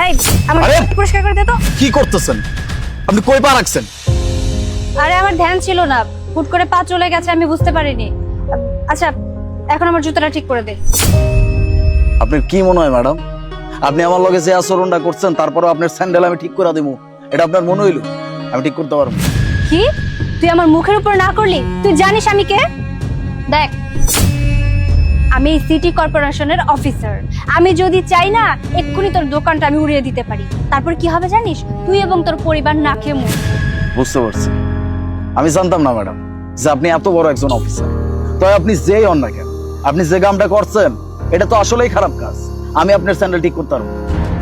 এই আমার আরে! পরিষ্কার করে দে তো। কি করতেছেন? আপনি কই পা রাখছেন? আরে আমার ধ্যান ছিল না, হুট করে পা চলে গেছে, আমি বুঝতে পারিনি। আচ্ছা এখন আমার জুতোটা ঠিক করে দে। আপনার কি মনে হয় ম্যাডাম, আপনি আমার লগে যে আচরণটা করছেন তারপরেও আপনার স্যান্ডেল আমি ঠিক করে দিব, এটা আপনার মনে হইল আমি ঠিক করতে পারবো? কি তুই আমার মুখের উপর না করলি? তুই জানিস আমি কে? দেখ, আমি এই সিটি কর্পোরেশনের অফিসার। আমি যদি চাই না এক্ষুনি তোর দোকানটা আমি উড়িয়ে দিতে পারি। তারপর কি হবে জানিস? তুই এবং তোর পরিবার না খেয়ে মরবি। বুঝতে পারছি। আমি জানতাম না ম্যাডাম যে আপনি এত বড় একজন অফিসার। তাই আপনি যেই হন না কেন, আপনি যে কামটা করছেন এটা তো আসলেই খারাপ কাজ। আমি আপনার স্যান্ডেল ঠিক করতে পারবো।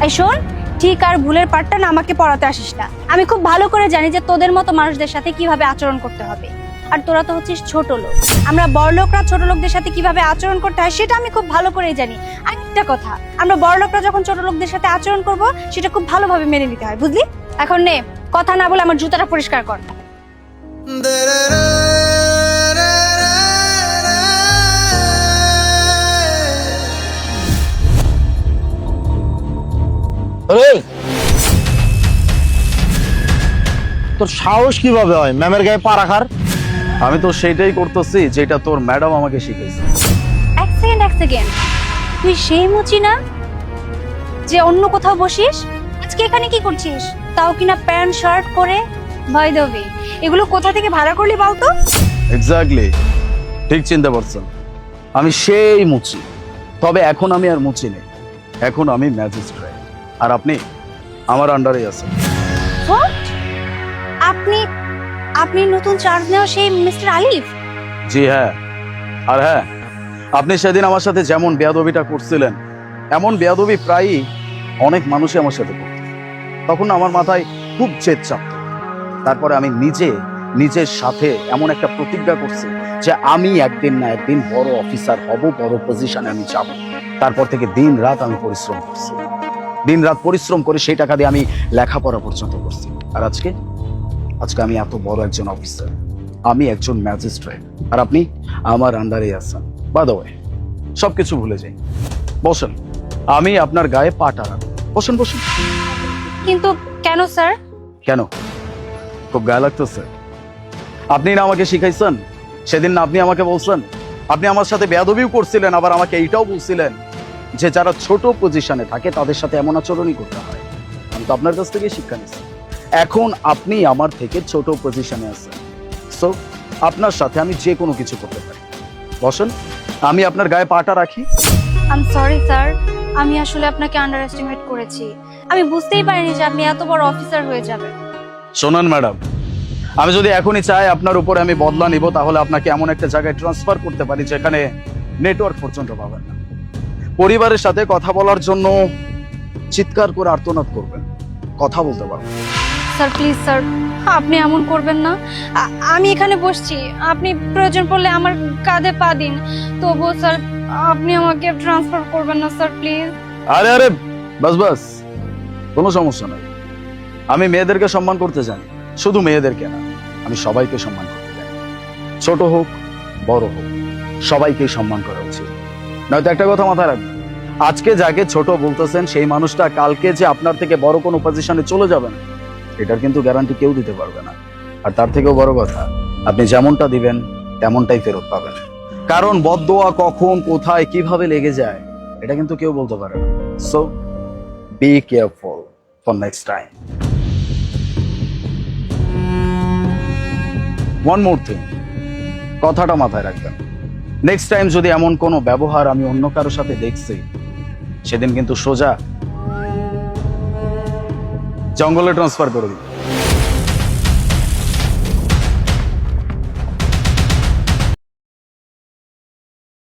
এই শোন, ঠিক আর ভুলের পাঠটা না আমাকে পড়াতে আসিস না। আমি খুব ভালো করে জানি যে তোদের মতো মানুষদের সাথে কিভাবে আচরণ করতে হবে। আর তোরা তো হচ্ছিস ছোট লোক। আমরা বড়লোকরা ছোট লোকদের সাথে কিভাবে আচরণ করতে হয় সেটা আমি খুব ভালো করেই জানি। আর একটা কথা, আমরা বড়লোকরা যখন ছোট লোকদের সাথে আচরণ করব সেটা খুব ভালোভাবে মেনে নিতে হয়, বুঝলি? এখন নে, কথা না বলে আমার জুতাটা পরিষ্কার কর। এই, তোর সাহস কিভাবে হয় ম্যামের গায়ে পা রাখার? আমি তো সেইটাই করতেছি যেটা তোর ম্যাডাম আমাকে শিখেছে। এক সেকেন্ড, তুই সেই মুচি না যে অন্য কোথাও বসিস? আজকে এখানে কি করছিস? তাও কিনা প্যান্ট শার্ট করে। ভাই দেবী, এগুলো কোথা থেকে ভাড়া করলি বলতো? এক্স্যাক্টলি, ঠিক চিনতে পারছেন। আমি সেই মুচি, তবে এখন আমি আর মুচি নেই, এখন আমি ম্যাজিস্ট্রেট। আর আপনি আমার আন্ডারে আছেন। What? আপনি আপনি নতুন চার্জ নেওয়া সেই মিস্টার আলিফ? জি হ্যাঁ। আর হ্যাঁ, আপনি সেদিন আমার সাথে যেমন বেয়াদবিটা করছিলেন এমন বেয়াদবি প্রায়ই অনেক মানুষই আমার সাথে করত। তখন আমার মাথায় খুব জেদ চাপত। তারপরে আমি নিজের সাথে এমন একটা প্রতিজ্ঞা করছি যে আমি একদিন না একদিন বড় অফিসার হব, বড় পজিশনে আমি যাব। তারপর থেকে দিন রাত আমি পরিশ্রম করছি, দিন রাত পরিশ্রম করে সেই টাকা দিয়ে আমি লেখাপড়া পর্যন্ত করছি। আর আজকে আমি এত বড় একজন অফিসার, আমি একজন ম্যাজিস্ট্রেট, আর আপনি আমার আন্ডারে আছেন। বাই দ্য ওয়ে, সবকিছু ভুলে যাই, বসেন। আমি আপনার গায়ে পাটা রাখবো। বসেন বসেন। কিন্তু কেন স্যার? কেন? খুব গায়ে লাগতেছে? আপনি না আমাকে শিখাইছেন, সেদিন না আপনি আমাকে বলছেন, আপনি আমার সাথে বেয়াদবিও করছিলেন, আবার আমাকে এইটাও বলছিলেন যে যারা ছোট পজিশনে থাকে তাদের সাথে এমন আচরণই করতে হয়। আমি তো আপনার কাছ থেকে শিক্ষা নিচ্ছি। এখন আপনি আমার থেকে ছোট পজিশনে আছেন, সো আপনার সাথে আমি যে কোনো কিছু করতে পারি। বসেন, আমি আপনার গায়ে পাটা রাখি। আই এম সরি স্যার, আমি আসলে আপনাকে আন্ডার এস্টিমেট করেছি। আমি বুঝতেই পারিনি যে আপনি এত বড় অফিসার হয়ে যাবেন। শোনান ম্যাডাম, আমি যদি এখনই চাই আপনার উপরে আমি বদলা নিব, তাহলে আপনাকে এমন একটা জায়গায় ট্রান্সফার করতে পারি যেখানে নেটওয়ার্ক পর্যন্ত পাবেন না। পরিবারের সাথে কথা বলার জন্য চিৎকার করে আর্তনাদ করবেন, কথা বলতে পারবেন। স্যার প্লিজ স্যার, আপনি এমন করবেন না। আমি এখানে বসছি, আপনি প্রয়োজন পড়লে আমার কাঁধে পা দিন। তবুও স্যার আপনি আমাকে ট্রান্সফার করবেন না স্যার, প্লিজ। আরে আরে, বাস, কোনো সমস্যা নাই। আমি মেয়েদেরকে সম্মান করতে জানি, শুধু মেয়েদেরকে না, আমি সবাইকে সম্মান করতে জানি। ছোট হোক বড় হোক, সবাইকে সম্মান করা উচিত। নয়তো একটা কথা মাথায় রাখবেন, আজকে যাকে ছোট বলতেছেন সেই মানুষটা কালকে যে আপনার থেকে বড় কোনো পজিশনে চলে যাবেন এটার কিন্তু গ্যারান্টি কেউ দিতে পারবে না। আর তার থেকেও বড় কথা, আপনি যেমনটা দিবেন তেমনটাই ফেরত পাবেন। কারণ বদদোয়া কখন কোথায় কিভাবে লেগে যায় এটা কিন্তু কেউ বলতে পারে না। So be careful for next time. One more thing, কথাটা মাথায় রাখবেন, নেক্সট টাইম যদি এমন কোনো ব্যবহার আমি অন্য কারোর সাথে দেখছি, সেদিন কিন্তু সোজা জঙ্গলে ট্রান্সফার করে দিই।